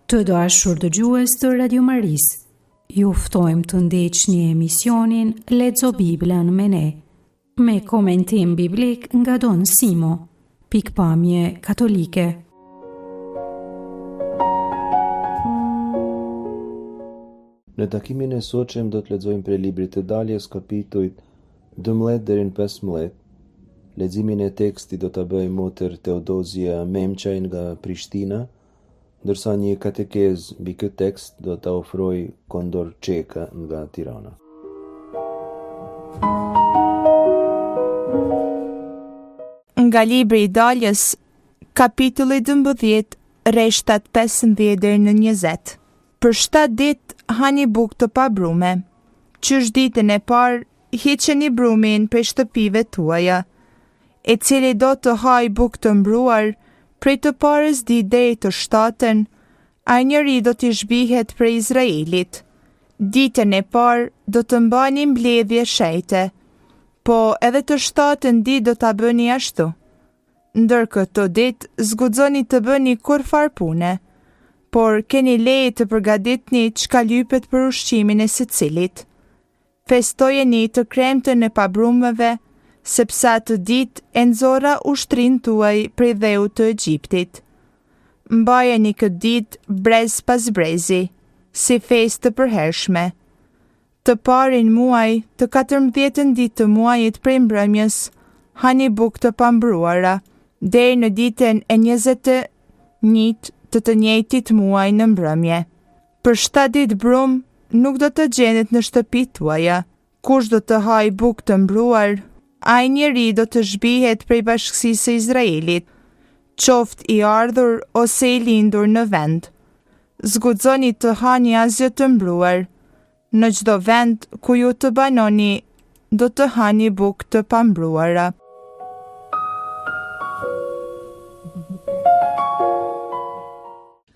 Të dashur dëgjues të Radio Maris, ju ftojmë të ndiqni emisionin Lexo Biblën me ne, me komentim biblik nga Don Simo, pikpamje katolike. Në takimin e sotshëm do të lexojmë prej librit të Daljes, kapitujt 12 deri në 15. Leximin e tekstit do ta bëjë moter Teodozia Memçaj nga Prishtina, ndërsa një katekez mbi këtë tekst do ta ofroj Kondor Çeka nga Tirana. Nga libri i Daljes, kapitulli 12, rreshtat 15 deri në 20. Për 7 ditë hani bukë të pabrume. Qysh ditën e parë hiqeni brumin prej shtëpive tuaja. E cili do të haj bukë të mbruar prej të parës ditë deri të 7-ën, ai njeri do t'i zhbihet prej Izraelit. Ditën e parë do të mbani mbledhje shejte, po edhe të 7-ën ditë do t'a bëni ashtu. Ndër këto ditë zguxoni të bëni kurfar pune, por keni leje të përgatitni çka lypet për ushqimin e secilit. Festojeni të kremtën e pabrumeve, sepse atë ditë e nxorra ushtrin tuaj prej dheut të Egjiptit. Mbajeni këtë ditë brez pas brezi, si festë të përhershme. Të parin muaj të 14 ditë të muajit prej mbrëmjes, hani bukë të pambruara, deri në ditën e 21 të njëjtit muaj në mbrëmje. Për 7 ditë brum nuk do të gjendet në shtëpitë tuaja. Kush do të haj bukë të mbruar, ai njeri do të zhbihet prej bashkësisë së Izraelit, qoftë i ardhur ose i lindur në vend. Zguxoni të hani asgjë të mbruar. Në çdo vend ku ju të banoni, do të hani bukë të pambruara.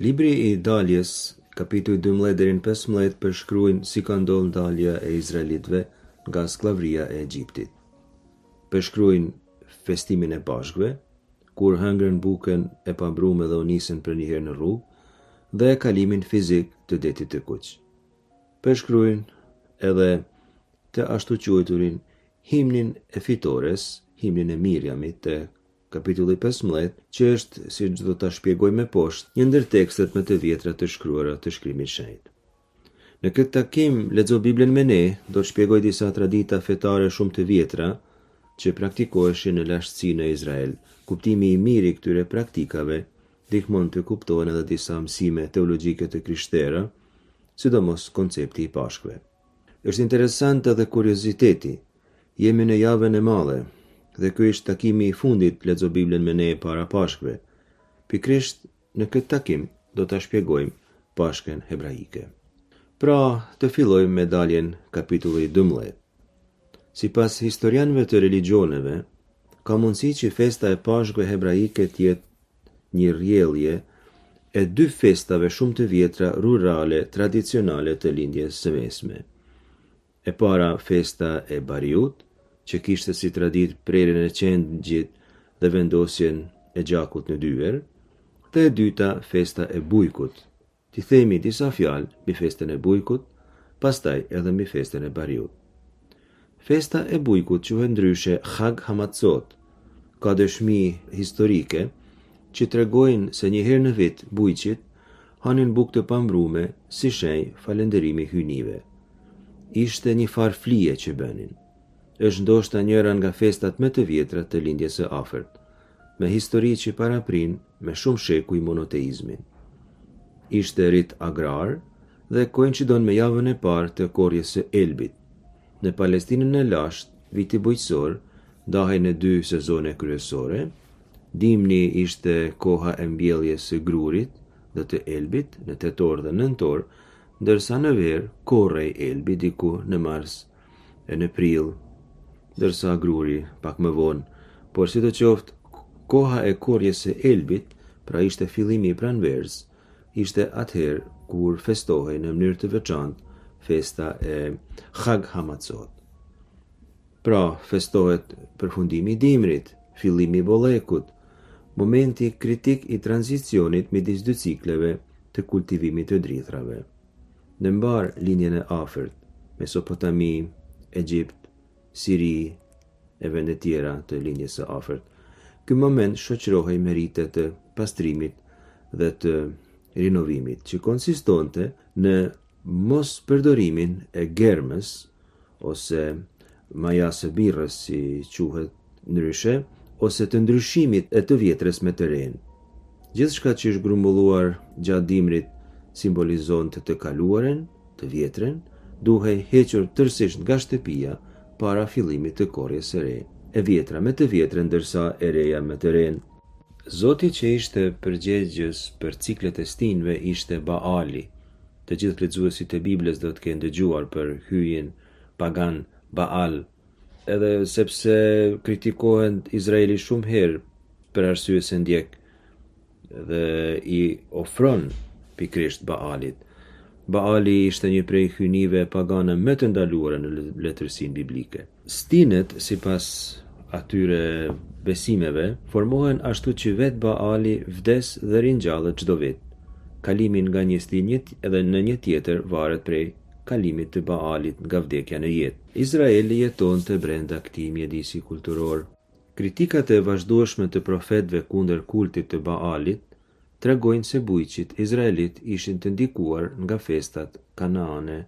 Libri i Daljes, kapitulli 12 deri në 15, përshkruajnë si ka ndodhur ndalja e izraelitëve nga skllavëria e Egjiptit. Përshkruajnë festimin e Pashkëve, kur hëngrën bukën e pambrume dhe u nisën për një herë në rrugë, dhe kalimin fizik të detit të Kuq. Përshkruajnë edhe të ashtu quajturin himnin e fitores, himnin e Miriamit të kapitulli 15, që është, si do ta shpjegoj më poshtë, një ndër tekstet më të vjetra të shkruara të Shkrimit Shenjtë. Në këtë takim, lexo Biblën me ne, do të shpjegoj disa tradita fetare shumë të vjetra që praktikoheshin në lashtësi në Izrael. Kuptimi i mirë i këtyre praktikave ndihmon të kuptohen edhe disa mësime teologjike të krishtera, sidomos koncepti i Pashkëve. Është interesant edhe kurioziteti. Jemi në javën e madhe, dhe ky është takimi i fundit lexo Biblën me ne para Pashkëve. Pikërisht në këtë takim do ta shpjegojmë Pashkën hebraike. Pra, të fillojmë me Daljen kapitulli 12. Sipas historianëve të religioneve, ka mundësi që festa e Pashkëve hebraike të jetë një rrjedhje e 2 festave shumë të vjetra rurale tradicionale të lindjes së mesme. E para festa e Bariut, që kishte si tradit prerjen e qengjit dhe vendosjen e gjakut në dyer, dhe e dyta festa e Bujkut. Ti themi disa fjalë mbi festën e Bujkut, pastaj edhe mbi festën e Bariut. Festa e Bujkut quhet ndryshe Chag Hamatzot, ka dëshmi historike që tregojnë se një herë në vit bujqit hanin bukë të pambrume si shenjë falënderimi hyjnive. Ishte një farë flije që bënin. Është ndoshta njëra nga festat më të vjetra të lindjes së afërt, me histori që paraprin me shumë shekuj monoteizmin. Ishte rit agrar dhe koincidon me javën e parë të korrjes së Elbit. Në Palestinën e lashtë, viti bujqësor, ndahej në 2 sezone kryesore. Dimni ishte koha e mbjelljes së grurit dhe të Elbit në tetor dhe nëntor, ndërsa në verë korrej Elbi diku në mars e në prill, ndërsa gruri pak më vonë, por sidoqoftë koha e korrjes së Elbit, pra ishte fillimi i pranverës, ishte atëherë kur festohej në mënyrë të veçantë festa e Chag Hamatzot. Pra, festohet përfundimi i dimrit, fillimi i bollekut, momenti kritik i tranzicionit midis 2 cikleve të kultivimit të drithrave. Në mbar linjën e afërt, Mesopotami, Egjipt, Siri e vende tjera të linjës së afërt, ky moment shoqërohej me rite të pastrimit dhe të rinovimit, që konsistonte në mos përdorimin e germës ose maja së birrës, si quhet ndryshe, ose të ndryshimit e të vjetres me terren. Gjithçka që është grumbulluar gjatë dimrit simbolizon të kaluaren, të vjetren, duhej hequr tërësisht nga shtëpia para fillimit të korrjes së re, e vjetra me të vjetren ndërsa e reja me të ren. Zoti që ishte përgjegjës për ciklet e stinëve ishte Baali. Të gjithë lexuesit e Biblës do të kenë dëgjuar për hyjen pagan Baal, edhe sepse kritikohen Izraeli shumë herë për arsye se ndjek dhe i ofron pikrisht Baalit. Baali ishte një prej hyjnive pagane më të ndaluara në letërsinë biblike. Stinët, sipas atyre besimeve, formohen ashtu që vetë Baali vdes dhe ringjallet çdo vit. Kalimin nga një stinë edhe në një tjetër varet prej kalimit të Baalit nga vdekja në jetë. Izraeli jetonte brenda këtij mjedisi kulturor. Kritikat e vazhdueshme të profetëve kundër kultit të Baalit tregojnë se bujqit izraelit ishin të ndikuar nga festat kanaane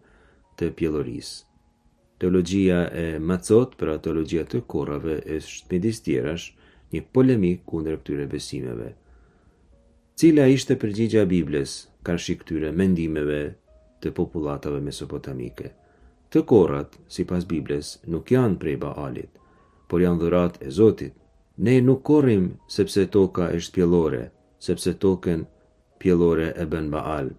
të pjellorisë. Teologjia e Macot, pra teologjia të korrave, është midis tjerash një polemik kundër këtyre besimeve. Cila ishte përgjigjja e Biblës karshi këtyre mendimeve të popullatave mesopotamike? Të korrat, sipas Biblës, nuk janë prej Baalit, por janë dhuratë e Zotit. Ne nuk korrim sepse toka është pjellore, sepse tokën pjellore e bën Baal.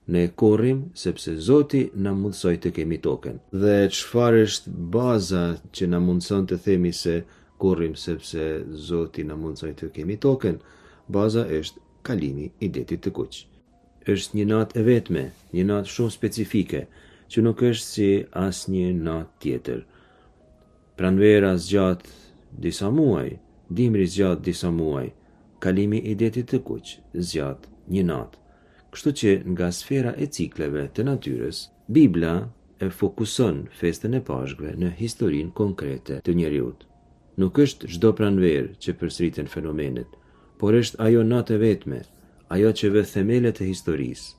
Ne korrim sepse Zoti na mundsoi të kemi tokën. Dhe çfarë është baza që na mundson të themi se korrim sepse Zoti na mundsoi të kemi tokën? Baza është kalimi i detit të Kuq. Është një natë e vetme, një natë shumë specifike, që nuk është si asnjë natë tjetër. Pranvera zgjat disa muaj, dimri zgjat disa muaj, kalimi i detit të Kuq zgjat një natë. Kështu që nga sfera e cikleve të natyrës, Bibla e fokuson festën e Pashkëve në historinë konkrete të njerëzit. Nuk është çdo pranverë që përsëriten fenomenet, por është ajo natë e vetme, ajo që vë themelet e historisë.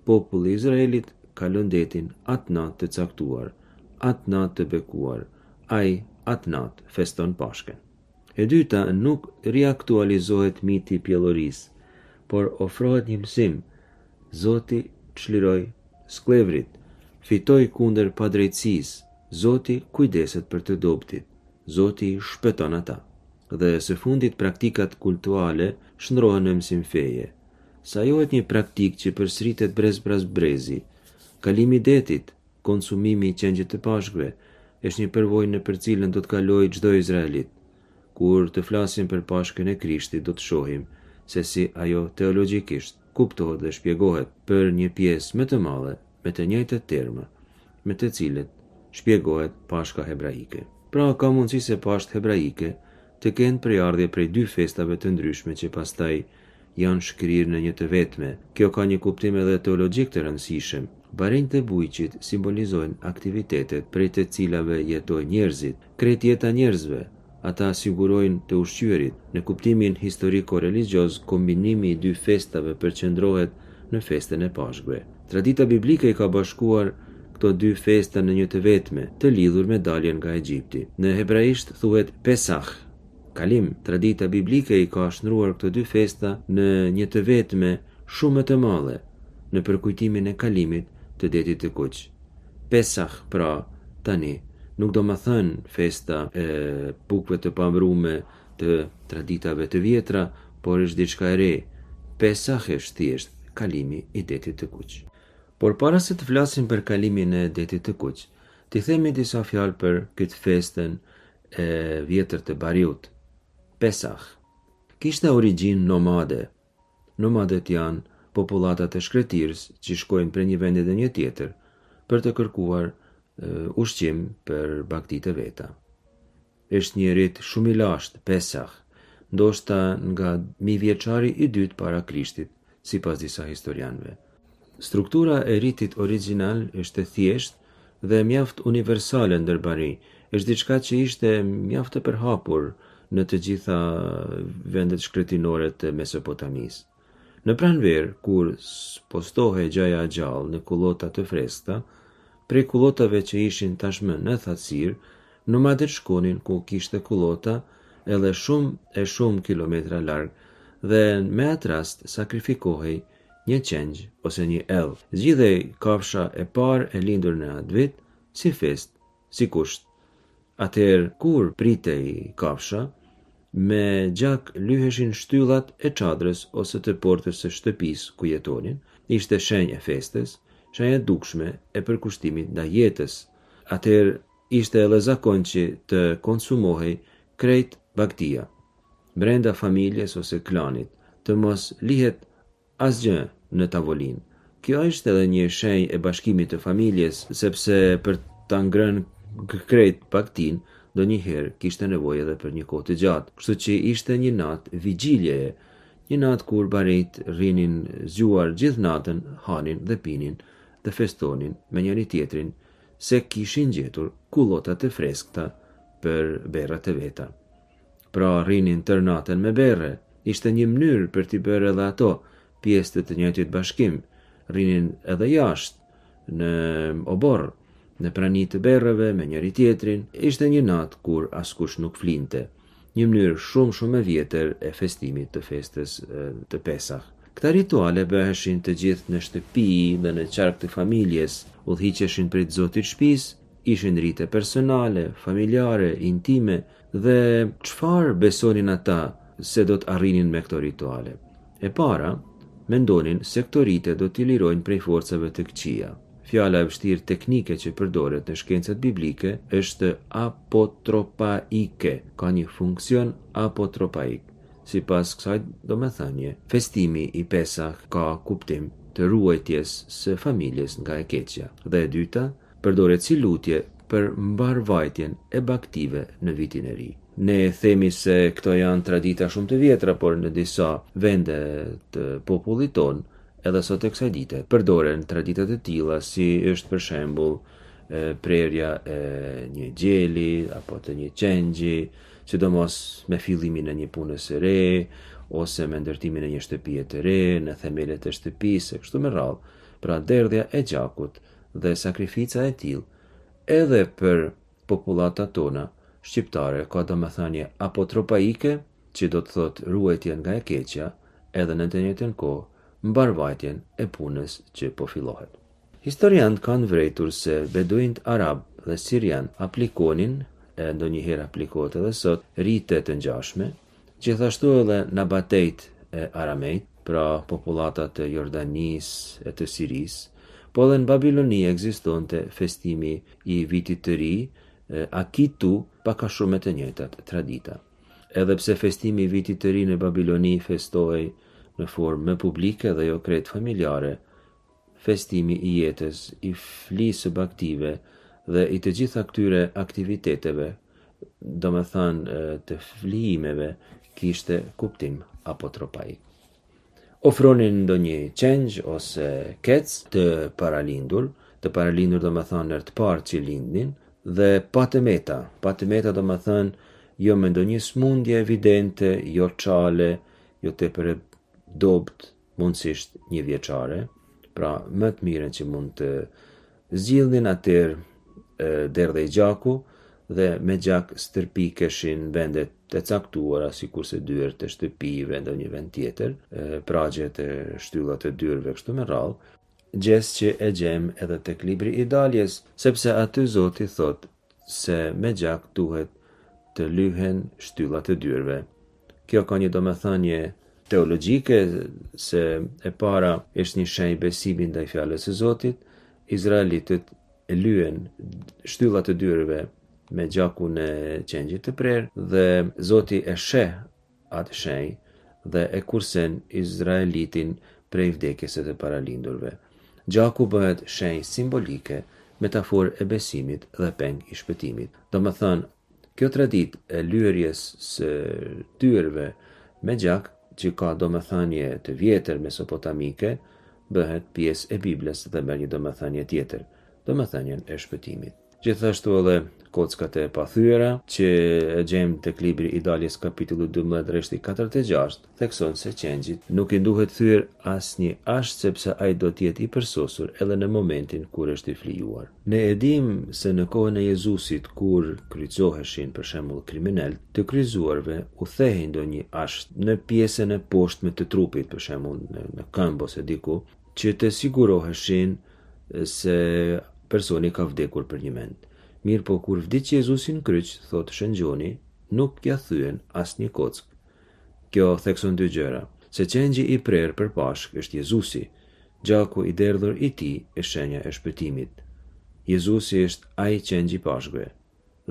Populli i Izraelit ka lënë detin atë natë të caktuar, atë natë të bekuar, ai atë natë feston Pashkën. E dyta, nuk riaktualizohet miti i pjellorisë, por ofrohet një mësim. Zoti çliroi sklevrit, fitoi kundër padrejtësisë, Zoti kujdeset për të dobtit, Zoti shpëton ata. Dhe së fundit praktikat kultuale shndrohen në mësim feje. Sajohet një praktik që përsëritet brez pas brezi. Kalimi i detit, konsumimi i qengjit të Pashkëve, është një përvojë në për cilën do të kalojë çdo izraelit. Kur të flasim për Pashkën e Krishtit, do të shohim se si ajo teologjikisht kuptohet dhe shpjegohet për një pjesë më të madhe me të njëjtat terma, me të cilët shpjegohet Pashka hebraike. Pra ka mundësi se Pashkët hebraike të kenë prejardhje prej dy festave të ndryshme që pastaj janë shkrirë në një të vetme. Kjo ka një kuptim edhe teologjik të rëndësishëm. Barenjtë e bujqit simbolizojnë aktivitetet prej të cilave jetojnë njerëzit, krejt jeta njerëzve. Ata sigurojnë të ushqyerit. Në kuptimin historiko-religjioz, kombinimi i dy festave përqendrohet në festën e Pashkëve. Tradita biblike i ka bashkuar këto dy festa në një të vetme, të lidhur me daljen nga Egjipti. Në hebraisht thuhet Pesach, kalim. Tradita biblike i ka shtruar këto dy festa në një të vetme shumë të madhe, në përkujtimin e kalimit të detit të Kuq. Pesach, pra, tani nuk do më thënë festa e bukëve të pambrume të traditave të vjetra, por është diçka e re. Pesach është thjesht kalimi i detit të Kuq. Por para se të flasim për kalimin e detit të Kuq, t'i themi disa fjalë për këtë festën e vjetër të Bariut. Pesach kishte origjinë nomade. Nomadet janë populatat e shkretirës që shkojnë për një vend dhe një tjetër për të kërkuar ushqim për bagtit e veta. Është një rit shumë i lashtë, Pesach, ndoshta nga 1000 vjeçari i dytë para Krishtit, sipas disa historianëve. Struktura e ritit origjinal është e thjeshtë dhe mjaft universale ndër bari, është diçka që ishte mjaft e përhapur në të gjitha vendet shkretinore të Mesopotamisë. Në pranverë, kur spostohej gjaja gjallë në kullota të freskëta, prej kullotave që ishin tashmë në thatësirë, nomadët shkonin ku kishte kullota edhe shumë kilometra larg dhe me atë rast sakrifikohej një qengjë ose një ell. Zgjidhej kafsha e parë e lindur në atë vit si fest, si kusht. Atëherë kur pritej kafsha, me gjak lyheshin shtyllat e çadrës ose të portës së shtëpisë ku jetonin, ishte shenjë e festës, shenjë e dukshme e përkushtimit ndaj jetës. Atëherë ishte edhe zakon që të konsumohej krejt bagtia. Brenda familjes ose klanit, të mos lihet asgjë në tavolinë. Kjo është edhe një shenjë e bashkimit të familjes, sepse për ta ngrënë krejt bagtin, do njëherë kishte nevojë edhe për një kohë të gjatë. Kështu që ishte një natë vigjiljeje, një natë kur barit rrinin zgjuar gjithë natën, hanin dhe pinin dhe festonin me njëri tjetrin, se kishin gjetur kullota të freskëta për berrat e veta. Pra rrinin tër natën me berre, ishte një mënyrë për t'i bërë edhe ato pjesë të njëjtit bashkim. Rrinin edhe jashtë në oborr, në prani të berreve me njëri tjetrin, ishte një natë kur askush nuk flinte, një mënyrë shumë e vjetër e festimit të festës të Pesah. Këta rituale bëheshin të gjithë në shtëpi dhe në qark të familjes, udhëhiqeshin prej Zotit shtëpisë, ishin rite personale, familjare, intime dhe çfarë besonin ata se do të arrinin me këto rituale. E para, mendonin se këto rite do t'i lirojnë prej forcave të këqija. Fjala e vështirë teknike që përdoret në shkencat biblike është apotropaike, ka një funksion apotropaik. Sipas kësaj domethënie, festimi i Pesah ka kuptim të ruajtjes së familjes nga e keqja. Dhe e dyta, përdoret si lutje për mbarvajtjen e baktive në vitin e ri. Ne themi se këto janë tradita shumë të vjetra, por në disa vende të popullit tonë edhe sot e kësaj dite përdoren traditat e tilla, si është për shembull prerja e një gjeli apo të një qengji, sidomos me fillimin e një pune së re ose me ndërtimin e një shtëpie të re në themelet e shtëpisë, kështu me radhë. Pra derdhja e gjakut dhe sakrifica e tillë edhe për popullatat tona shqiptare ka domethënie apotropaike, që do të thotë ruajtjen nga e keqja, edhe në të njëjtën kohë mbarvajtjen e punës që po fillohet. Historianët kanë vërejtur se beduint arab dhe sirian aplikonin, e ndonjëherë aplikohet edhe sot, rite të ngjashme, gjithashtu edhe nabatejt e aramejt, pra popullatat e Jordanisë e të Sirisë, po edhe në Babiloni ekzistonte festimi i vitit të ri, akitu, paka shumë të njëjtat tradita. Edhe pse festimi i vitit të ri në Babiloni festohej në formë publike dhe jo krejt familjare, festimi i jetës, i flisë baktive dhe i të gjitha këtyre aktiviteteve, domethënë të flijimeve, kishte kuptim apotropaik. Ofronin ndonjë qengjë ose kec të paralindur domethënë nër të parë që lindnin, dhe patëmeta domethënë jo me ndonjë smundje evidente, jo çale, jo tepër dobt, mundësisht një vjeçare, pra më të mirën që mund të zgjidhnin atëherë derdhej gjaku dhe me gjak stërpikeshin vendet të caktuara, sikurse dyert e shtëpive, ndonjë vend tjetër, pragjet e shtyllat e dyerve kështu me radhë, gjest që e gjem edhe tek libri i Daljes, sepse aty Zoti thot se me gjak duhet të lyhen shtyllat e dyerve. Kjo ka një domethënie teologjike, se e para është një shenjë besimi ndaj fjalës së Zotit. Izraelitët e lyen shtyllat e dyerve me gjakun e qengjit të prerë dhe Zoti e sheh atë shenjë dhe e kursen izraelitin prej vdekjes së të paralindurve. Gjaku bëhet shenjë simbolike, metaforë e besimit dhe peng i shpëtimit. Domethënë, kjo traditë e lyerjes së dyerve me gjak që ka domethënie të vjetër mesopotamike, bëhet pjesë e Biblës dhe merr një domethënie tjetër, domethënien e shpëtimit. Gjithashtu edhe kockat e pathyera, që e gjejmë tek libri i Daljes kapitulli 12 rreshti 46, thekson se qengjit nuk i duhet thyer asnjë asht sepse ai do të jetë i përsosur edhe në momentin kur është i flijuar. Ne e dimë se në kohën e Jezusit, kur kryqëzoheshin për shembull kriminal, të kryqëzuarve u thehej ndonjë asht në pjesën e poshtme të trupit, për shembull në këmbë ose diku, që të siguroheshin se personi ka vdekur për një mend. Mirë po kur vdiq Jezusi në kryq, thot Shëngjoni, nuk ja thyen asnjë kock. Kjo thekson dy gjëra, se qengji i prerë për pashk është Jezusi, gjaku i derdhur i tij është shenja e shpëtimit. Jezusi është ai qengji i pashkve,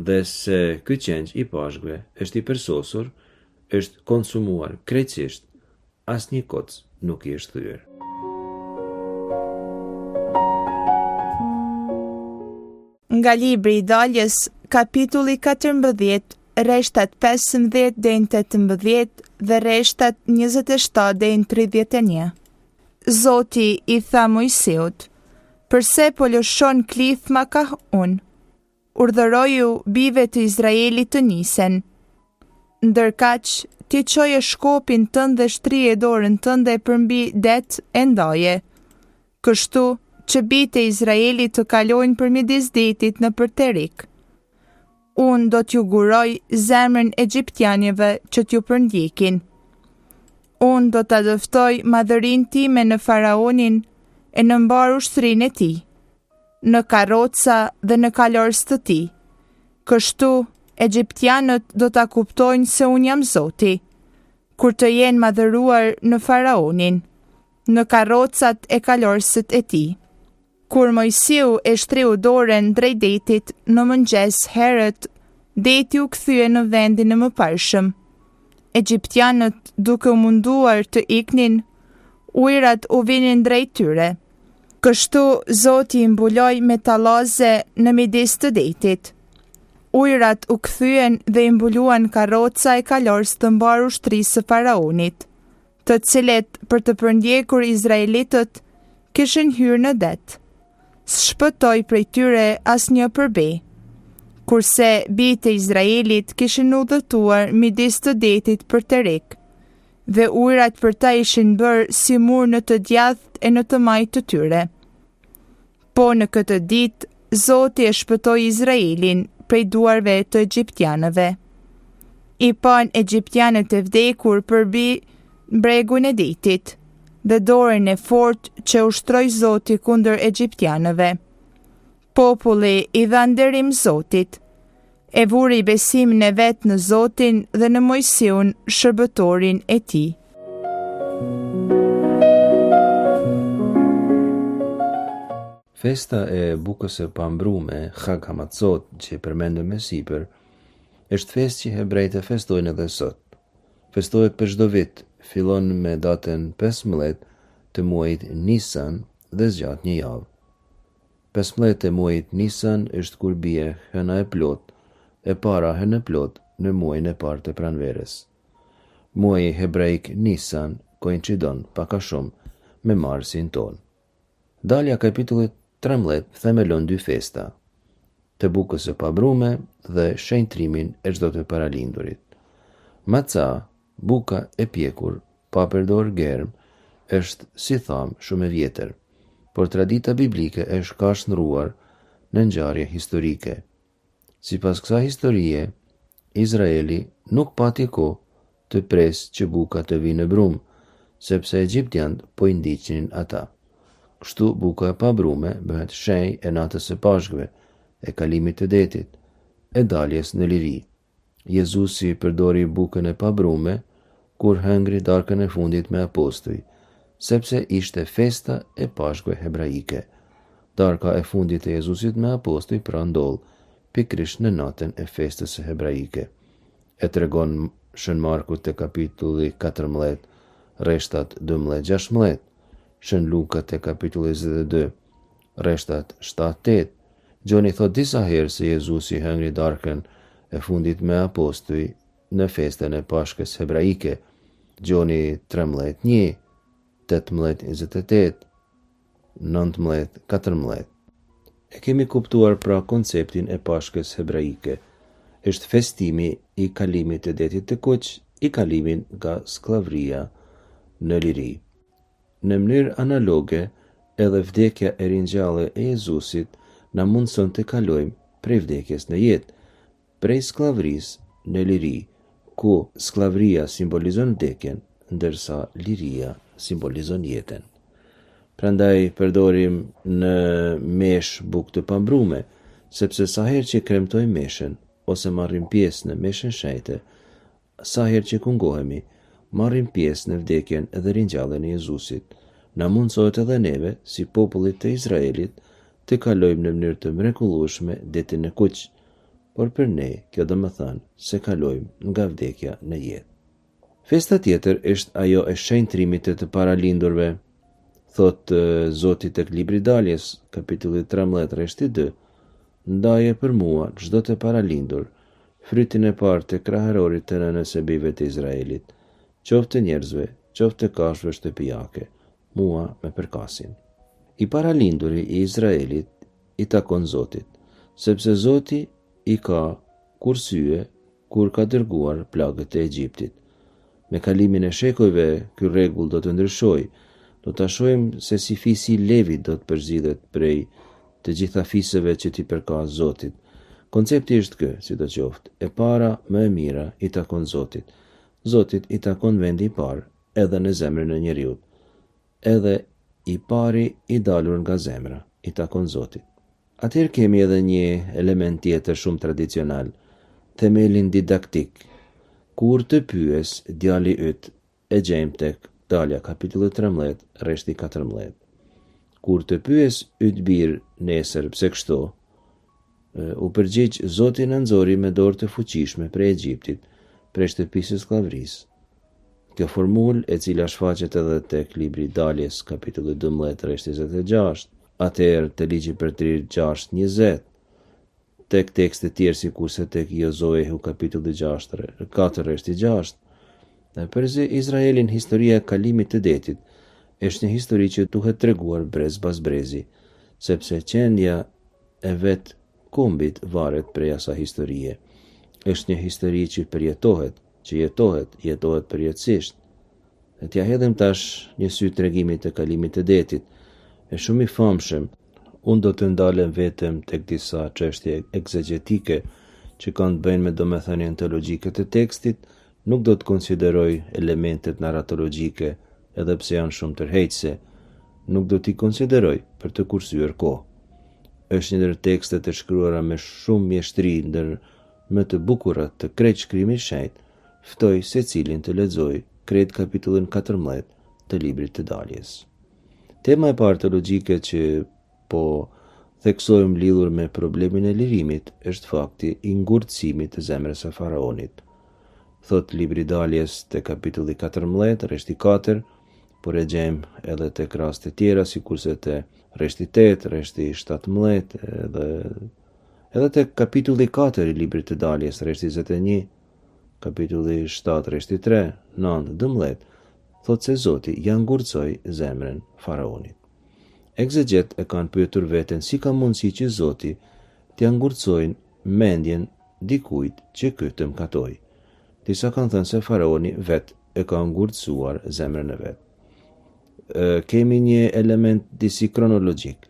dhe se ky qengj i pashkve është i përsosur, është konsumuar krejtësisht, asnjë koc nuk i është thyer. Nga libri i Daljes, kapitulli 14, rreshtat 15 deri në 18 dhe rreshtat 27 deri në 31. Zoti i tha Mojsiut: "Përse po lëshon klithma ka unë? Urdhëroju bijve të Izraelit të nisen. Ndërkaq, ti çoje shkopin tënd dhe shtrije dorën tënde përmbi det e ndaje. Kështu që bijtë e Izraelit të kalojnë përmidis detit në përterik. Unë do t'ju guroj zemrën egjiptianëve që t'ju përndjekin. Unë do t'a dëftoj madhërinë time në faraonin e në mbar ushtrinë e tij, në karroca dhe në kalorës të tij. Kështu egjiptianët do t'a kuptojnë se unë jam Zoti, kur të jenë madhëruar në faraonin, në karrocat e kalorësit e tij." Kur Mojsiu e shtriu dorën drejt detit në mëngjes herët, deti u kthye në vendin e mëparshëm. Egjiptianët, duke u munduar të iknin, ujërat u vinin drejt tyre. Kështu Zoti i mbuloi me tallaze në midis të detit. Ujërat u kthyen dhe i mbuluan karroca e kalorës të mbar ushtrisë së faraonit, të cilet për të përndjekur izraelitët kishin hyrë në det. S'shpëtoi prej tyre asnjë përbe, kurse bijtë e Izraelit kishin udhëtuar midis të detit për Terik, dhe ujërat për ta ishin bërë si mur në të djathtë e në të majtë të tyre. Po në këtë ditë, Zoti e shpëtoi Izraelin prej duarve të egjiptianëve. I pan egjiptianët e vdekur përmbi bregun e detit, dhe dorën e fortë që ushtroi Zoti kundër egjiptianëve. Populli i dha nderim Zotit, e vuri besimin e vet në Zotin dhe në Mojsiun, shërbëtorin e tij. Festa e bukës së pambrume, Chag Hamatzot, që përmendëm më sipër, është festë që hebrejtë e festojnë edhe sot. Festohet për çdo vit, fillon me datën 15 të muajit Nisan dhe zgjat një javë. 15 e muajit Nisan është kur bie hëna e plot, e para hënë e plot në muajin e parë të pranverës. Muaji hebraik Nisan koincidon pak a shumë me marsin ton. Dalja kapitulli 13 themelon dy festa, të bukës së pabrume dhe shenjtrimin e çdo të paralindurit. Maca, buka e pjekur, pa përdor germ, është, si tham, shumë e vjetër, por tradita biblike është ka shndruar në ngjarje historike. Sipas kësaj historie, Izraeli nuk pati kohë të presë që buka të vinë në brum, sepse egjiptianët po i ndiqnin ata. Kështu buka e pabrume bëhet shenjë e natës së pashkve, e kalimit të detit, e daljes në liri. Jezusi përdori bukën e pabrume kur hëngri darkën e fundit me apostuj, sepse ishte festa e pashkve hebraike. Darka e fundit e Jezusit me apostuj pra ndodh pikrisht në natën e festës së hebraike. E tregon Shën Marku te kapitulli 14, rreshtat 12-16, Shën Luka te kapitulli 22, rreshtat 7-8. Gjoni thot disa herë se Jezusi hëngri darkën e fundit me apostuj në festën e Pashkës hebraike, Gjoni 13:1, 18:28, 19:14. E kemi kuptuar pra konceptin e Pashkës hebraike. Është festimi i kalimit të detit të kuq, i kalimin nga skllavëria në liri. Në mënyrë analoge, edhe vdekja e ringjallë e Jezusit na mundson të kalojmë prej vdekjes në jetë, prej skllavërisë në liri, ku skllavëria simbolizon vdekjen, ndërsa liria simbolizon jetën. Prandaj përdorim në meshë bukë të pambrume, sepse sa herë që kremtojmë meshën ose marrim pjesë në meshën shenjtë, sa herë që kungohemi, marrim pjesë në vdekjen edhe ringjalljen e Jezusit. Na mundsohet edhe neve, si popullit të Izraelit, të kalojmë në mënyrë të mrekullueshme detin e kuq, por për ne kjo do të thënë se kalojmë nga vdekja në jetë. Festa tjetër është ajo e shenjtrimit të paralindurve. Thot Zoti tek libri i Daljes, kapitulli 13, rreshti 2, ndaje për mua çdo të paralindur, frytin e parë të krahërorit të nënës së bijve të Izraelit, qoftë të njerëzve, qoftë të kafshëve shtëpiake, mua me përkasin. I paralinduri i Izraelit i takon Zotit, sepse Zoti i ka kursye kur ka dërguar plagët e Egjiptit. Me kalimin e shekujve, ky rregull do të ndryshojë. Do ta shohim se si fisi Levit do të përzgjidhet prej të gjitha fisëve që t'i përka Zotit. Koncepti është ky, sidoqoftë, e para më e mira i takon Zotit. Zotit i takon vendi i parë edhe në zemrën e njeriut. Edhe i pari i dalur nga zemra i takon Zotit. Atëherë kemi edhe një element tjetër shumë tradicional, themelin didaktik. Kur të pyes djali yt, e gjejmë tek Dalja kapitulli 13, rreshti 14. Kur të pyes yt bir nesër pse kështu, u përgjigj Zoti na nxori me dorë të fuqishme prej Egjiptit, prej shtëpisë së skllavërisë. Kjo formulë, e cila shfaqet edhe tek libri i Daljes kapitulli 12, rreshti 26, atëherë te ligji për trirë 6:20, tek tekste tjerë sikurse tek Jozoehu kapitulli 4, rreshti 6. Përse Izraelin historia e kalimit të detit është një histori që duhet treguar brez pas brezi, sepse qendja e vet kombit varet prej asaj historie. Është një histori që përjetohet, që jetohet përjetësisht. T'ja hedhim tash një sy tregimit të kalimit të detit, e shumë i famshëm. Unë do të ndalem vetëm tek disa çështje egzegetike që kanë të bëjnë me domethënien teologjike të tekstit. Nuk do të konsideroj elementet narratologjike, edhe pse janë shumë tërheqëse. Nuk do t'i konsideroj për të kursyer kohë. Është një ndër tekstet e shkruara me shumë mjeshtri, ndër më të bukurat të krejt shkrimit shenjt. Ftoj secilin të lexojë krejt kapitullin 14 të librit të Daljes. Tema e parë teologjike që po theksojmë lidhur me problemin e lirimit është fakti i ngurtësimit të zemrës së faraonit. Thot libri i Daljes te kapitulli 14, rreshti 4, por e gjejmë edhe tek raste tjera, sikurse te rreshti 8, rreshti 17, edhe tek kapitulli 4 i librit të Daljes, rreshti 21, kapitulli 7, rreshti 3, 9, 12, thot se Zoti ja ngurcoi zemrën faraonit. Egzegjet e kanë pyetur veten si ka mundësi që Zoti t'ja ngurcojnë mendjen dikujt që ky të mkatoi. Disa kanë thënë se faraoni vet e ka ngurcuar zemrën e vet. Kemi një element disi kronologjik.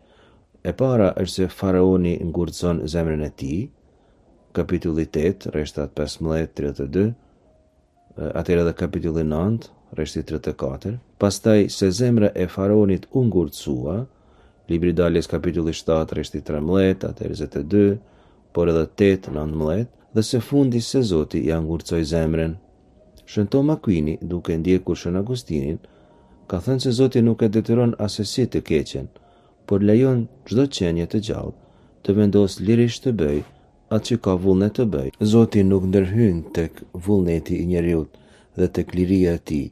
E para është se faraoni ngurcon zemrën e tij, kapitulli 8, rreshtat 15-32, atëherë edhe kapitulli 9, rreshti 34, pastaj se zemra e faraonit u ngurcua, libri i Daljes kapitulli 7, rreshti 13, atëherë 22, por edhe 8, 19, dhe se fundi se Zoti ja ngurcoi zemrën. Shën Tom Aquini, duke ndjekur Shën Agustinin, ka thënë se Zoti nuk e detyron asesi të keqen, por lejon çdo qenie të gjallë të vendos lirisht të bëj atë që ka vullnet të bëj. Zoti nuk ndërhyn tek vullneti i njeriut dhe tek liria e tij,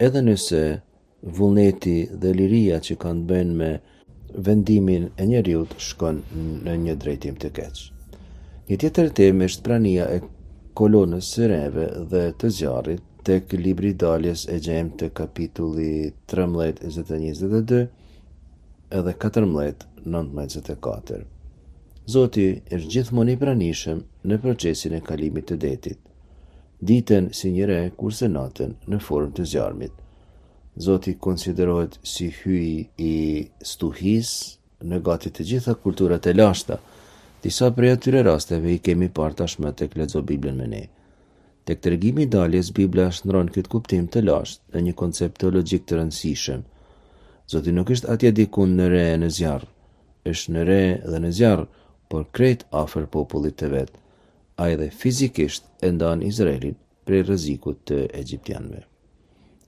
edhe nëse vullneti dhe liria që kanë të bëjnë me vendimin e njeriut shkon në një drejtim të keq. Një tjetër temë është prania e kolonës së reve dhe të zjarrit tek libri i daljes e gjejmë të kapitulli 13, 21-22 edhe 14, 19-24. Zoti është gjithmonë i pranishëm në procesin e kalimit të detit, ditën si një re kurse natën në formë të zjarmit. Zoti konsiderohet si hyj i stuhis në gati të gjitha kulturat e lashta. Disa prej atyre rasteve i kemi parë tashmë tek Lexo Biblën me ne. Tek tregimi i daljes, Bibla shndron këtë kuptim të lashtë në një koncept teologjik të rëndësishëm. Zoti nuk është atje diku në re e në zjarr, është në re dhe në zjarr, por krejt afër popullit të vet. Ai dhe fizikisht e ndan Izraelin prej rrezikut të egjiptianëve.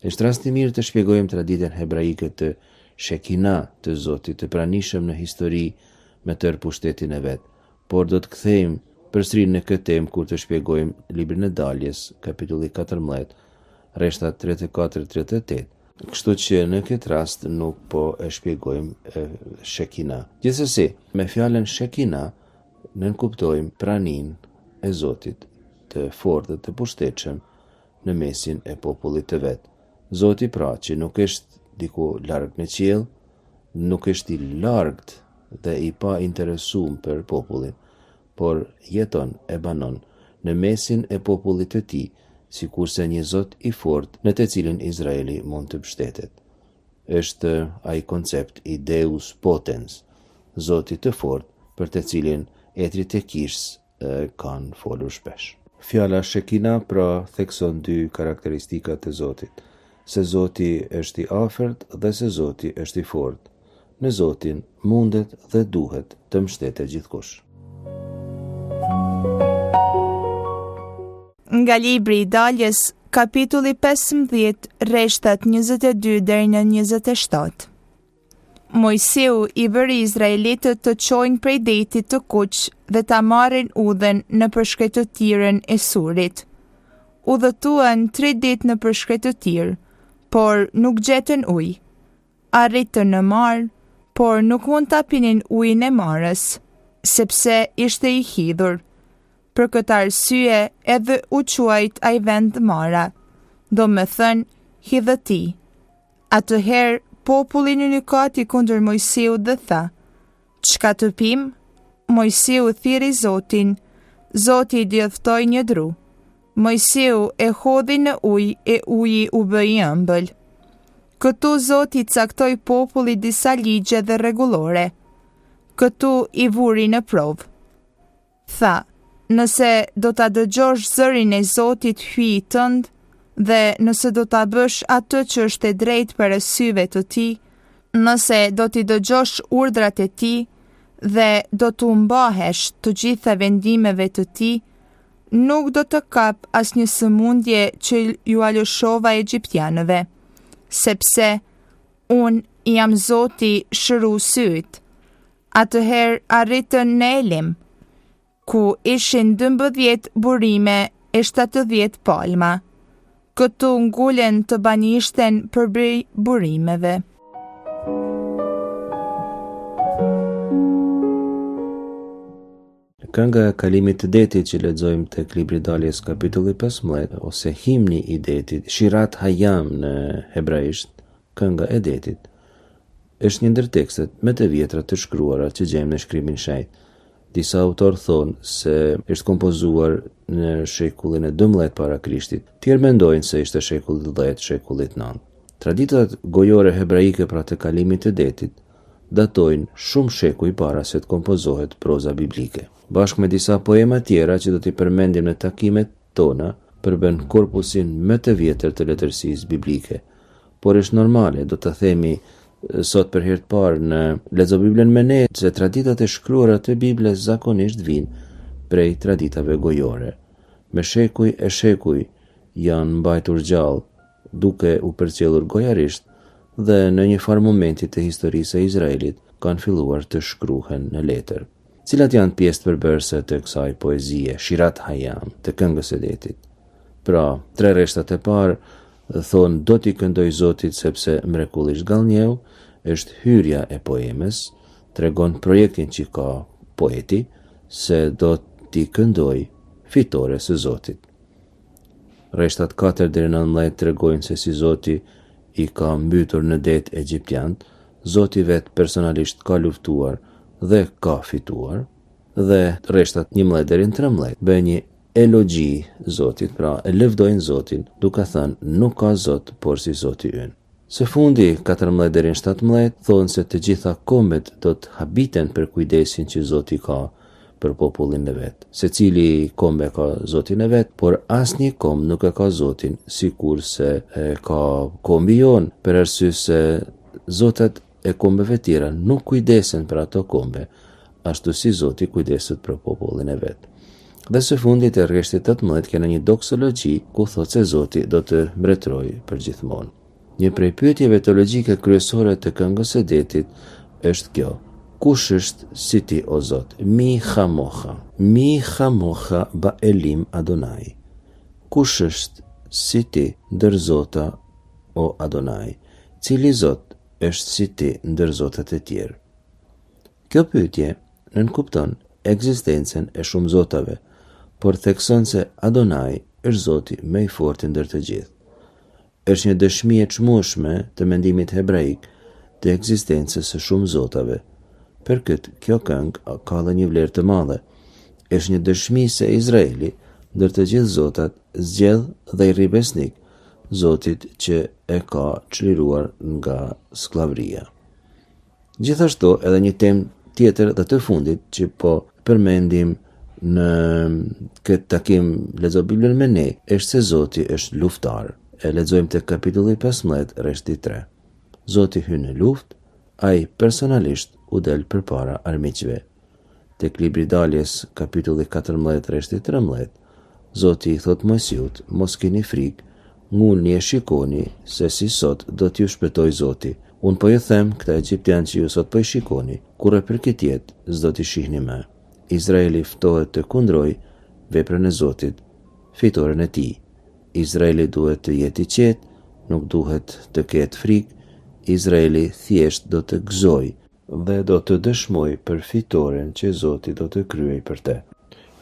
Është rast i mirë të shpjegojmë traditën hebraike të Shekina të Zotit të pranishëm në histori me tërë pushtetin e vet, por do të kthejmë përsëri në këtë temë kur të shpjegojmë librin e daljes, kapitulli 14, rreshtat 34-38. Kështu që në këtë rast nuk po e shpjegojmë Shekina. Gjithsesi, me fjalën Shekina nënkuptojmë praninë e Zotit të fortë dhe të pushtetshëm në mesin e popullit të vet. Zoti pra që nuk është diku larg në qiell, nuk është i largët dhe i pa interesuar për popullin, por jeton e banon në mesin e popullit të tij, sikurse një Zot i fortë në të cilin Izraeli mund të mbështetet. Është ai koncept i Deus potens, Zoti të fortë për të cilin etrit e Kishs kanë folur shpesh. Fjala Shekina pra thekson dy karakteristika të Zotit, se Zoti është i afërt dhe se Zoti është i fortë. Në Zotin mundet dhe duhet të mbështetet gjithkush. Nga libri i daljes, kapitulli 15, rreshtat 22 deri në 27. Mojsiu i bëri izraelitët të çojnë prej detit të kuq dhe ta marrin udhën në përshkretëtirën e Surit. Udhëtuan 3 ditë në përshkretëtir, por nuk gjetën ujë. Arritën në marë, por nuk mund ta pinin ujin e marës, sepse ishte i hidhur. Për këtë arsye edhe u quajt ai vend Mara, do me thënë hidhëti. Atëherë populli në gjykati kundër Mojsiut dhe tha: "Çka të pim?" Mojsiu thiri Zotin, Zoti i djëftoi një dru. Mojsiu e hodhi në ujë e uji u bë i ëmbël. Këtu Zoti caktoi popullit disa ligje dhe rregullore. Këtu i vuri në provë. Tha: "Nëse do ta dëgjosh zërin e Zotit hyjit tënd, dhe nëse do ta bësh atë që është e drejtë para syve të tij, nëse do t'i dëgjosh urdhrat e tij dhe do t'u mbahesh të gjitha vendimeve të tij, nuk do të kap asnjë sëmundje që ju alëshova egjiptianëve, sepse unë jam Zoti shëruesit." Atëherë arritën në Elim, ku ishin 12 burime e 70 palma. Këtu ngulen të banishten përbëj burimeve. Kënga e kalimit të detit që lexojmë tek libri i daljes kapitulli 15 ose himni i detit, Shirat Hayam në hebraisht, kënga e detit, është një ndër tekstet më të vjetra të shkruara që gjejmë në shkrimin shejt. Disa autorë thonë se është kompozuar në shekullin e 12 para Krishtit. Tjerë mendojnë se ishte shekulli 10, shekulli 9. Traditat gojore hebraike pra të kalimit të detit datojnë shumë shekuj para se të kompozohet proza biblike. Bashkë me disa poema tjera që do t'i përmendim në takimet tona, përbën korpusin më të vjetër të letërsisë biblike. Por është normale, do të themi sot për herë të parë në Lexo Biblën me ne, se traditat e shkruara të Biblës zakonisht vinë prej traditave gojore. Me shekuj e shekuj janë mbajtur gjallë, duke u përcjellur gojarisht dhe në një farë momenti të historisë e Izraelit kanë filluar të shkruhen në letër. Cilat janë pjesë përbërëse të kësaj poezie, Shirat Hayam, të këngës së detit? Pra, 3 rreshtat e parë thonë: "Do t'i këndoj Zotit sepse mrekullisht gallnjeu", është hyrja e poemës, tregon projektin që ka poeti, se do t'i këndoj fitores së Zotit. Rreshtat 4 deri në 19 tregojnë se si Zoti i ka mbytur në det egjiptianët, Zoti vetë personalisht ka luftuar dhe ka fituar, dhe rreshtat 11 deri në 13 bëjnë një elogji Zotit, pra e lëvdojnë Zotin, duke thënë nuk ka Zot por si Zoti ynë. Së fundi 14 deri në 17 thonë se të gjitha kombet do të habiten për kujdesin që Zoti ka për popullin e vet. Secili kombe ka Zotin e vet, por asnjë komb nuk e ka Zotin, sikurse e ka kombi jon, për arsye se zotat e kombeve tjera nuk kujdesen për ato kombe, ashtu si Zoti kujdeset për popullin e vet. Dhe së fundit e rreshtit 18 kena një doksologji ku thot se Zoti do të mbretërojë përgjithmonë. Një prej pyetjeve teologjike kryesore të këngës së detit është kjo: kush është si ti o Zot? Mi chamocha ba elim Adonai. Kush është si ti ndër zota o Adonai? Cili Zot është si ti ndër zotat e tjerë? Kjo pyetje nënkupton ekzistencën e shumë zotave, por thekson se Adonai është Zoti më i fortë ndër të gjithë. Është një dëshmi e çmueshme të mendimit hebraik të ekzistencës së shumë zotave. Për këtë, kjo këngë ka dhe një vlerë të madhe. Është një dëshmi se Izraeli, ndër të gjithë zotat, zgjedh dhe i rri besnik Zotit që e ka çliruar nga skllavëria. Gjithashtu, edhe një temë tjetër dhe të fundit që po përmendim në këtë takim lexo Biblën me ne, është se Zoti është luftar. E lexojmë te kapitulli 15, rreshti 3. Zoti hyn në luftë, ai personalisht u del përpara armiqve. Tek libri i Daljes, kapitulli 14, rreshti 13, Zoti i thot Mojsiut: mos keni frikë, ngulni e shikoni se si sot do t'ju shpëtoj Zoti. Unë po ju them, këta egjiptianë që ju sot po i shikoni, kur e për këtë jetë, s'do t'i shihni më. Izraeli ftohet të kundroj veprën e Zotit, fitoren e tij. Izraeli duhet të jetë i qetë, nuk duhet të ketë frikë. Izraeli thjesht do të gëzoj dhe do të dëshmoj për fitoren që Zoti do të kryej për te.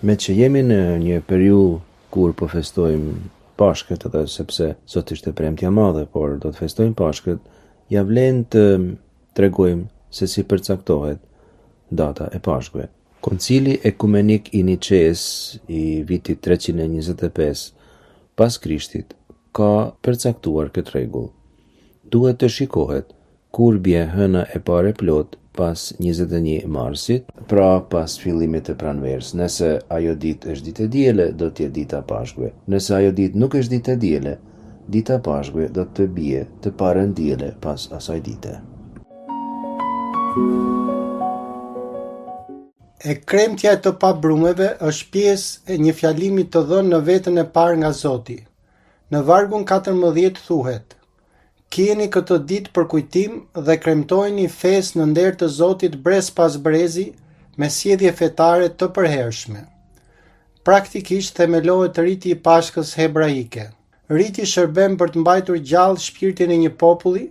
Me që jemi në një periudhë kur po festojmë Pashkët, edhe sepse sot ishte premtja madhe, por do të festojmë Pashkët, ja vlen të tregojmë se si përcaktohet data e Pashkëve. Koncili Ekumenik i Niçeës i vitit 325 pas Krishtit ka përcaktuar këtë rregull. Duhet të shikohet kur bie hëna e parë plot pas 21 marsit, pra pas fillimit të pranverës. Nëse ajo ditë është ditë e diele, do të jetë dita e Pashkëve. Nëse ajo ditë nuk është ditë e diele, dita e Pashkëve do të bie të parën diele pas asaj dite. E kremtja e të pabrumeve është pjesë e një fjalimi të dhënë në vetën e parë nga Zoti. Në vargun 14 thuhet: Kjeni këtë ditë për kujtim dhe kremtojni fesë në nder të Zotit brez pas brezi me sjellje fetare të përhershme. Praktikisht themelohet riti i Pashkës hebraike. Riti shërben për të mbajtur gjallë shpirtin e një populli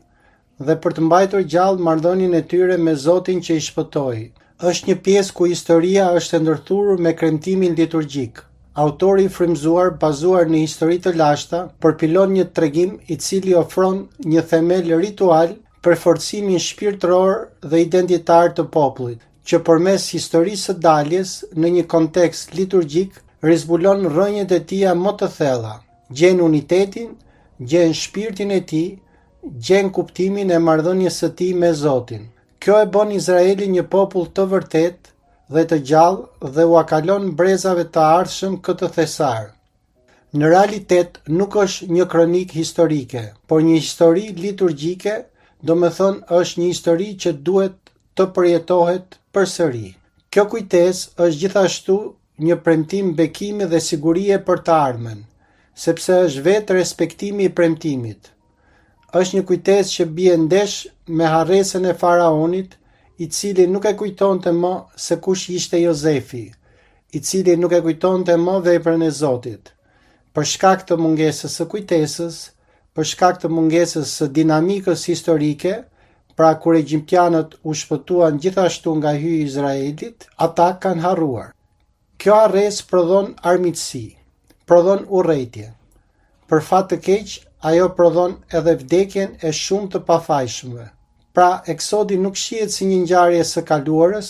dhe për të mbajtur gjallë marrëdhënien e tyre me Zotin që i shpëtoi. Është një pjesë ku historia është ndërthurur me kremtimin liturgjik. Autori i frymzuar, bazuar në histori të lashta, përpilon një tregim i cili ofron një themel ritual për forcimin shpirtëror dhe identitar të popullit, që përmes historisë së daljes në një kontekst liturgjik rizbulon rrënjët e tija më të thella, gjen unitetin, gjen shpirtin e tij, gjen kuptimin e marrëdhënies së tij me Zotin. Kjo e bën Izraelin një popull të vërtet dhe të gjallë dhe u akalon brezave të ardhshëm këtë thesar. Në realitet nuk është një kronik historike, por një histori liturgjike, do me thënë është një histori që duhet të përjetohet përsëri. Kjo kujtesë është gjithashtu një premtim bekimi dhe sigurie për të ardhmen, sepse është vetë respektimi i premtimit. Është një kujtesë që bie ndesh me harresën e faraonit, i cili nuk e kujtonte më se kush ishte Jozefi, i cili nuk e kujtonte më veprën e Zotit. Për shkak të mungesës së kujtesës, për shkak të mungesës së dinamikës historike, pra kur egjiptianët u shpëtuan gjithashtu nga hyji i Izraelit, ata kanë harruar. Kjo harresë prodhon armiqësi, prodhon urrëtie. Për fat të keq, ajo prodhon edhe vdekjen e shumë të pafajshmëve. Pra, eksodi nuk shihet si një ngjarje së kaluarës,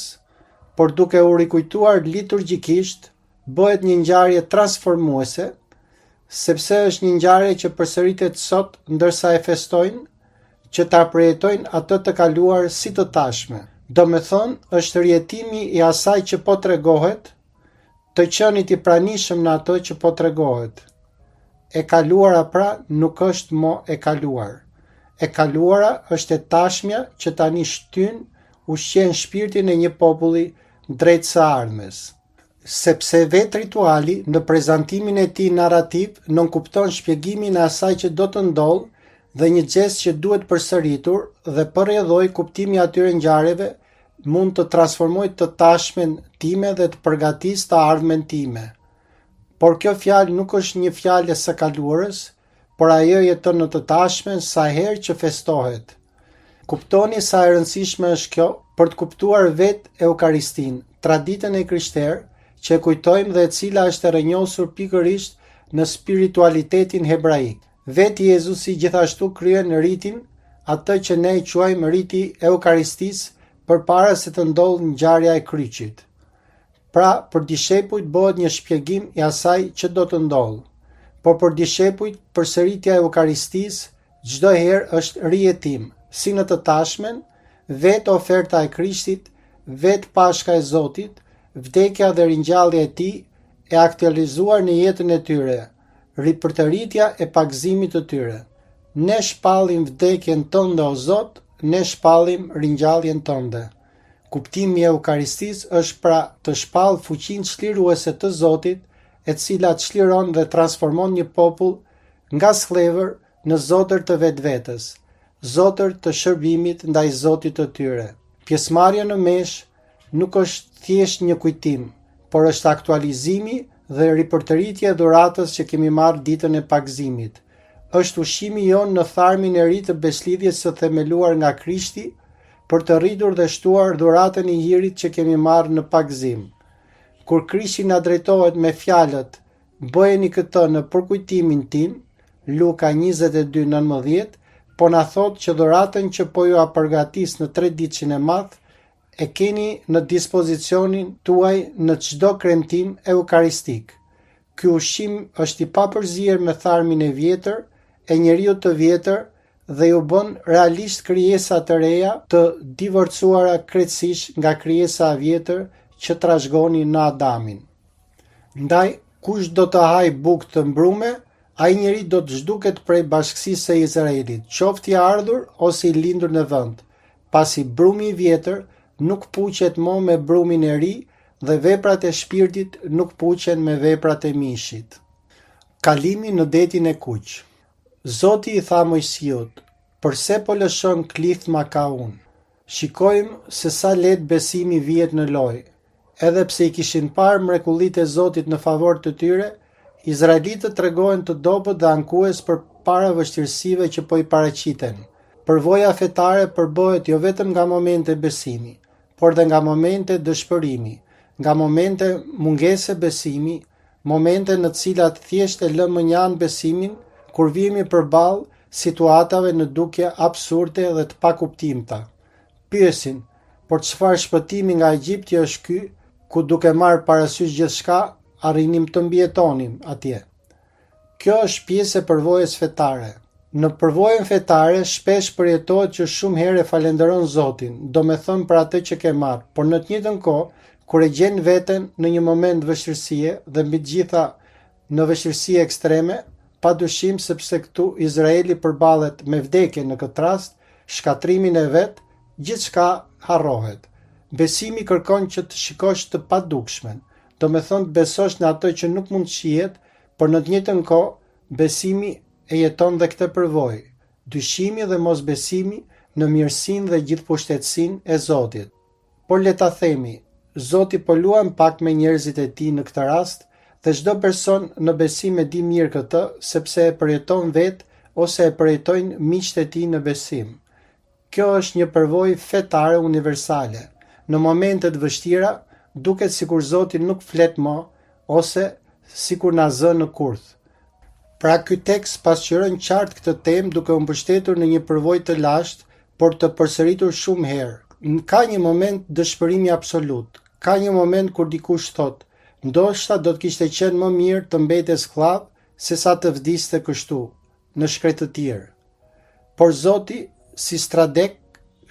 por duke u rikujtuar liturgjikisht, bëhet një ngjarje transformuese, sepse është një ngjarje që përsëritet sot ndërsa e festojnë, që ta përjetojnë atë të kaluar si të tashme. Do me thonë, është rjetimi i asaj që po tregohet, të qenit i pranishëm në ato që po tregohet. E kaluara pra nuk është mo e kaluar. E kaluara është e tashmja që tani shtyn, ushqen shpirtin e një populli drejt së ardhmes. Sepse vetë rituali në prezantimin e tij narrativ nuk kupton shpjegimin e asaj që do të ndodhë dhe një gjest që duhet përsëritur dhe përrjedhoj kuptimi atyre ngjarjeve mund të transformoj të tashmen time dhe të përgatis të ardhmen time. Por kjo fjalë nuk është një fjalë së kaluarës, por ajo jeton në të tashmen sa herë që festohet. Kuptoni sa e rëndësishme është kjo për të kuptuar vetë Eukaristin, traditën e krishterë që e kujtojmë dhe e cila është e rrënjosur pikërisht në spiritualitetin hebraik. Vetë Jezusi gjithashtu kryen ritin, atë që ne i quajmë riti Eukaristis, përpara se të ndodhë ngjarja e kryqit. Pra, për dishepujt bëhet një shpjegim i asaj që do të ndodhë. Por për dishepujt, përsëritja e Eukaristis çdo herë është rijetim, si në të tashmen, vetë oferta e Krishtit, vetë Pashka e Zotit, vdekja dhe ringjallja e tij e aktualizuar në jetën e tyre, ripërtëritja e pagëzimit të tyre. Ne shpallim vdekjen tënde o Zot, ne shpallim ringjalljen tënde. Kuptimi i Eukaristisë është pra të shpall fuqinë çliruese të Zotit, e cila çliron dhe transformon një popull nga sklevër në zotër të vetvetes, zotër të shërbimit ndaj Zotit të tyre. Pjesëmarrja në mesh nuk është thjesht një kujtim, por është aktualizimi dhe ripërtëritja e dhuratës që kemi marrë ditën e pagëzimit. Është ushqimi jonë në tharmin e ri të beslidhjes së themeluar nga Krishti për të rritur dhe shtuar dhuratën e hirit që kemi marrë në pagëzim. Kur Krishti na drejtohet me fjalët "Bëjeni këtë në përkujtimin tim", Luka 22:19, po na thot që dhuratën që po ju a përgatis në 3 ditëshin e madh e keni në dispozicionin tuaj në çdo kremtim eukaristik. Ky ushqim është i papërzier me tharmin e vjetër e njeriu të vjetër dhe ju bën realisht krijesa të reja të divorcuara krejtësisht nga krijesa e vjetër që trashëgoni në Adamin. Ndaj, kush do të haj bukë të mbrume, ai njeri do të zhduket prej bashkësisë së Izraelit, qoftë i ardhur ose i lindur në vend, pasi brumi i vjetër nuk puqet më me brumin e ri dhe veprat e shpirtit nuk puqen me veprat e mishit. Kalimi në detin e kuq. Zoti i tha Mojsiut: "Përse po lëshon klithma ka unë? Shikojmë se sa lehtë besimi vihet në lojë." Edhe pse i kishin parë mrekullitë e Zotit në favor të tyre, izraelitët tregohen të dobët dhe ankues për para vështirësive që po i paraqiten. Përvoja fetare përbëhet jo vetëm nga momente besimi, por dhe nga momente dëshpërimi, nga momente mungese besimi, momente në cilat thjesht e lëmë njanë besimin kur vihemi përballë situatave në dukje absurde dhe të pakuptimta. Pyesin, por çfarë shpëtimi nga Egjipti është ky, ku duke marrë parasysh gjithçka, arrinim të mbjetonim atje. Kjo është pjesë e përvojës fetare. Në përvojën fetare shpesh përjetohet që shumë herë e falenderon Zotin, do me thënë për atë që ke marrë, por në të njëjtën kohë, kur e gjen veten në një moment vështirësie dhe mbi të gjitha në vështirësi ekstreme, padyshim sepse këtu Izraeli përballet me vdekjen në këtë rast, shkatrimin e vet, gjithçka harrohet. Besimi kërkon që të shikosh të padukshmen, do me thonë të besosh në atë që nuk mund shihet, por në të njëjtën kohë, besimi e jeton dhe këtë përvojë, dyshimi dhe mosbesimi në mirësinë dhe gjithpushtetësinë e Zotit. Por le ta themi, Zoti po luan pak me njerëzit e tij në këtë rast, dhe çdo person në besim e di mirë këtë, sepse e përjeton vetë ose e përjetojnë miqtë e tij në besim. Kjo është një përvojë fetare universale. Në momentet vështira, duket sikur Zoti nuk flet më, ose sikur na zë në kurth. Pra ky tekst pasqyron qartë këtë temë duke u mbështetur në një përvojë të lashtë, por të përsëritur shumë herë. Ka një moment dëshpërimi absolut. Ka një moment kur dikush thot, ndoshta do të kishte qenë më mirë të mbetes skllav se sa të vdiste kështu, në shkret të tjerë. Por Zoti, si stradek,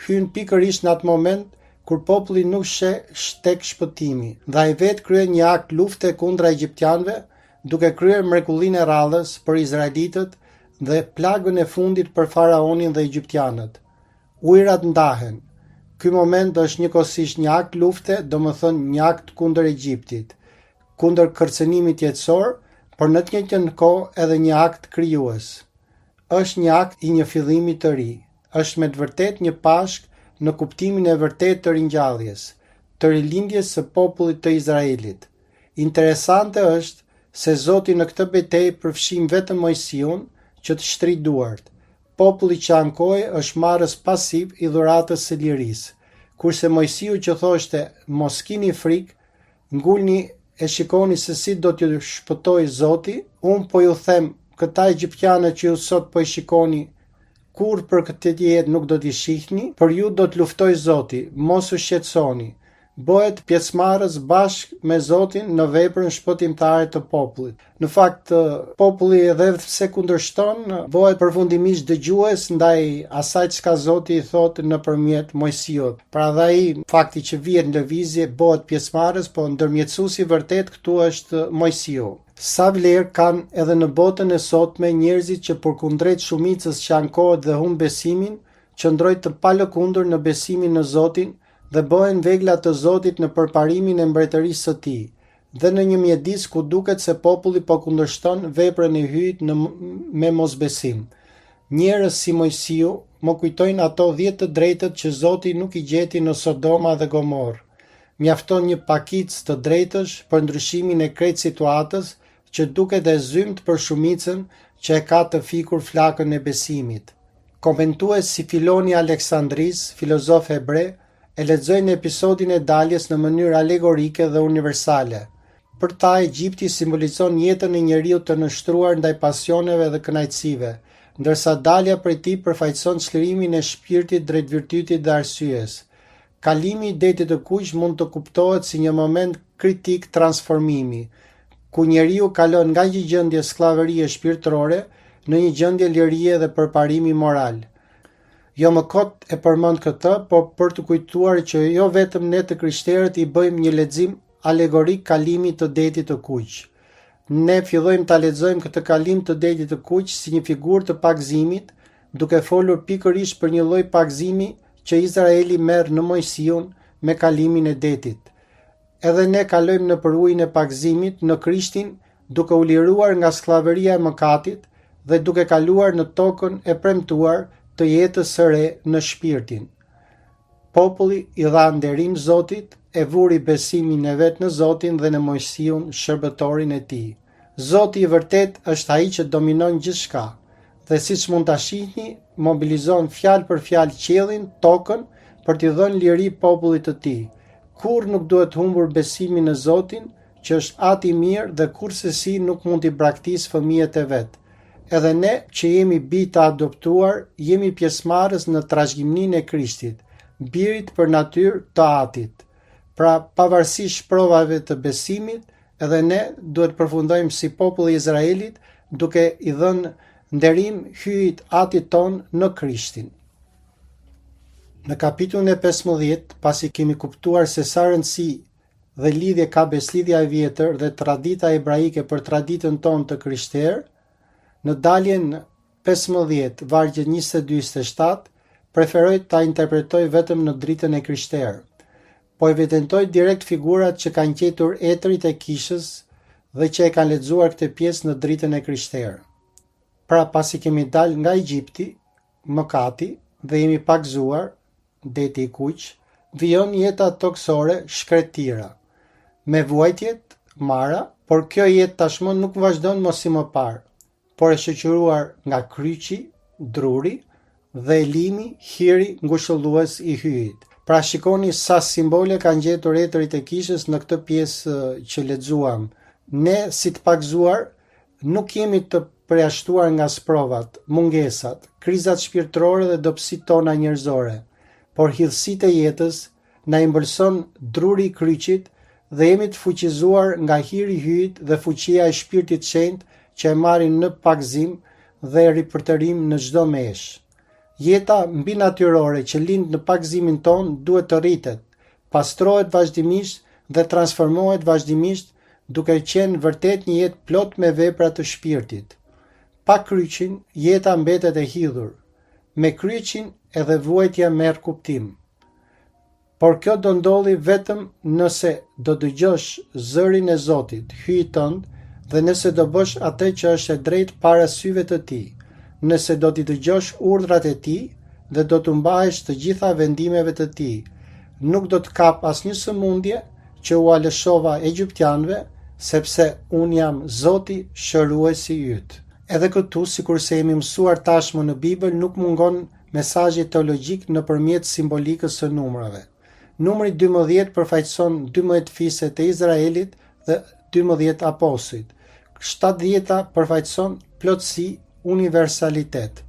hyn pikërisht në atë moment kur populli nuk sheh tek shpëtimi, dhe ai vetë kryen një akt lufte kundra egjiptianëve, duke kryer mrekullinë e rradhës për izraelitët dhe plagën e fundit për faraonin dhe egjiptianët. Ujërat ndahen. Ky moment është njëkohësisht një akt lufte, domethënë një akt kundër Egjiptit, kundër kërcënimit jetësor, por në të njëjtën kohë edhe një akt krijues. Është një akt i një fillimi të ri. Është me të vërtetë një pashk në kuptimin e vërtetë të ringjalljes, të rilindjes së popullit të Izraelit. Interesante është se Zoti në këtë betejë përfshin vetëm Mojsiun që të shtri duart. Populli që ankoi është marrës pasiv i dhuratës së lirisë, kurse Mojsiu që thoshte mos kini frikë, ngulni e shikoni se si do t'ju shpëtoj Zoti, unë po ju them, këta egjiptianë që ju sot po i shikoni, kur për këtë jetë nuk do t'i shihni, për ju do të luftoj Zoti, mos u shqetësoni. Bëhet pjesëmarrës bashkë me Zotin në veprën shpëtimtare të popullit. Në fakt, populli edhe pse kundërshton, bëhet përfundimisht dëgjues ndaj asaj çka Zoti i thotë nëpërmjet Mojsiut. Pra dhe ai fakti që vjen në lëvizje bëhet pjesëmarrës, po ndërmjetësuesi vërtet këtu është Mojsiu. Sa vlerë kanë edhe në botën e sotme njerëzit që përkundrejt shumicës që ankohet dhe humb besimin, qëndrojnë të palëkundur në besimin në Zotin dhe bëhen vegla të Zotit në përparimin e mbretërisë së tij, dhe në një mjedis ku duket se populli po kundërshton veprën e hyjt me mosbesim. Njerëz si Mojsiu më kujtojnë ato 10 të drejtët që Zoti nuk i gjeti në Sodoma dhe Gomorë. Mjafton një pakicë të drejtësh për ndryshimin e krejt situatës që duket e zymt për shumicën që e ka të fikur flakën e besimit. Komentues si Filoni Aleksandris, filozof hebre, e lexojnë episodin e daljes në mënyrë alegorike dhe universale. Për ta, Egjipti simbolizon jetën e njeriut të nështruar ndaj pasioneve dhe kënaqësive, ndërsa dalja prej tij përfaqëson çlirimin e shpirtit drejt virtytit dhe arsyes. Kalimi i detit të kuq mund të kuptohet si një moment kritik transformimi, ku njeriu kalon nga një gjendje skllavërie shpirtërore në një gjendje lirie dhe përparimi moral. Jo më kot e përmend këtë, po për të kujtuar që jo vetëm ne të krishterët i bëjmë një lexim alegorik kalimit të detit të kuq. Ne fillojmë ta lexojmë këtë kalim të detit të kuq si një figurë të pagëzimit, duke folur pikërisht për një lloj pagëzimi që Izraeli merr në Mojsiun me kalimin e detit. Edhe ne kalojmë nëpër ujin e pagëzimit në Krishtin, duke u liruar nga skllavëria e mëkatit dhe duke kaluar në tokën e premtuar të jetës së re në shpirtin. Populli i dha nderim Zotit, e vuri besimin e vet në Zotin dhe në Mojsiun, shërbëtorin e tij. Zoti i vërtet është ai që dominon gjithçka, dhe siç mund ta shihni, mobilizon fjalë për fjalë qiellin, tokën, për t'i dhënë liri popullit të tij. Kur nuk duhet humbur besimin në Zotin, që është ati i mirë dhe kurse nuk mund t'i braktisë fëmijët e vet. Edhe ne që jemi bi të adoptuar, jemi pjesëmarrës në trashëgiminë e Krishtit, birit për natyrë të Atit. Pra, pavarësisht provave të besimit, edhe ne duhet përfundojmë si populli i Izraelit, duke i dhënë nderim hyjit Atit ton në Krishtin. Në kapitullin e 15, pasi kemi kuptuar se sa rëndësi dhe lidhje ka beslidhja e vjetër dhe tradita hebraike për traditën tonë të krishterë, në daljen 15, vargje 22-27, preferoj ta interpretoj vetëm në dritën e krishterë, po evidentoj direkt figurat që kanë gjetur etrit e kishës dhe që e kanë lexuar këtë pjesë në dritën e krishterë. Pra, pasi kemi dalë nga Egjipti, mëkati, dhe jemi pagëzuar, deti i kuq, vijon jeta toksore shkretira, me vuajtjet, mara, por kjo jetë tashmë nuk vazhdon mos si më parë, por e shoqëruar nga kryqi, druri dhe limi, hiri ngushëllues i hyjit. Pra shikoni sa simbole kanë gjetur etrit e kishës në këtë pjesë që lexuam. Ne si të pagëzuar nuk jemi të përjashtuar nga sprovat, mungesat, krizat shpirtërore dhe dobësitë tona njerëzore, por hidhësitë e jetës na imbulson druri i kryqit dhe jemi të fuqizuar nga hiri i hyjit dhe fuqia e Shpirtit Shenjtë që e marrin në pakëzim dhe ripërtërim në çdo mesh. Jeta mbi natyrore që lind në pakëzimin ton duhet të rritet, pastrohet vazhdimisht dhe transformohet vazhdimisht duke qenë vërtet një jetë plot me vepra të shpirtit. Pa kryqin, jeta mbetet e hidhur. Me kryqin edhe vuajtja merr kuptim. Por kjo do ndodhi vetëm nëse do dëgjosh zërin e Zotit, hyjit tënd, dhe nëse do bësh atë që është e drejtë para syve të Tij, nëse do t'i dëgjosh urdhrat e Tij dhe do të mbahesh të gjitha vendimeve të Tij. Nuk do të kap asnjë sëmundje që u alëshova egjiptianëve, sepse unë jam Zoti, shëruesi yt. Edhe këtu, sikurse jemi mësuar tashmë në Bibël, nuk mungon mesazhi teologjik nëpërmjet simbolikës së numrave. Numri 12 përfaqëson 12 fiset e Izraelit dhe 12 apostujt. 70 përfaqëson plotësi, universalitet.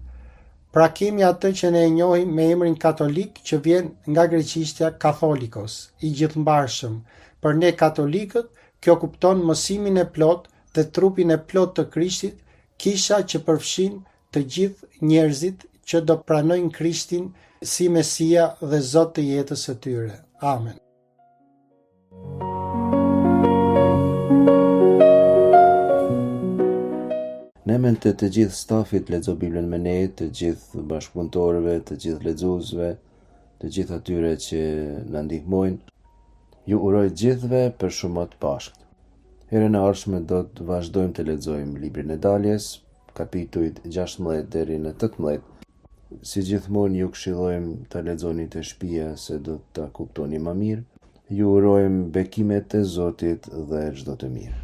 Pra kemi atë që ne e njohim me emrin katolik, që vjen nga greqishtja katholikos, i gjithëmbarshëm. Për ne katolikët, kjo kupton mësimin e plot dhe trupin e plot të Krishtit, kisha që përfshin të gjithë njerëzit që do pranojnë Krishtin si Mesia dhe Zot të jetës së tyre. Amen. Ne mend të gjithë stafit Lexo Biblën me ne, të gjithë bashkëpunëtorëve, të gjithë lexuesve, të gjithë atyre që na ndihmojnë, ju uroj gjithëve për shumë më të pashkt. Herën e ardhshme do të vazhdojmë të lexojmë librin e Daljes, kapitujt 16 deri në 18. Si gjithmonë ju këshillojmë ta lexoni të shtëpia se do ta kuptoni më mirë. Ju urojmë bekimet e Zotit dhe çdo të mirë.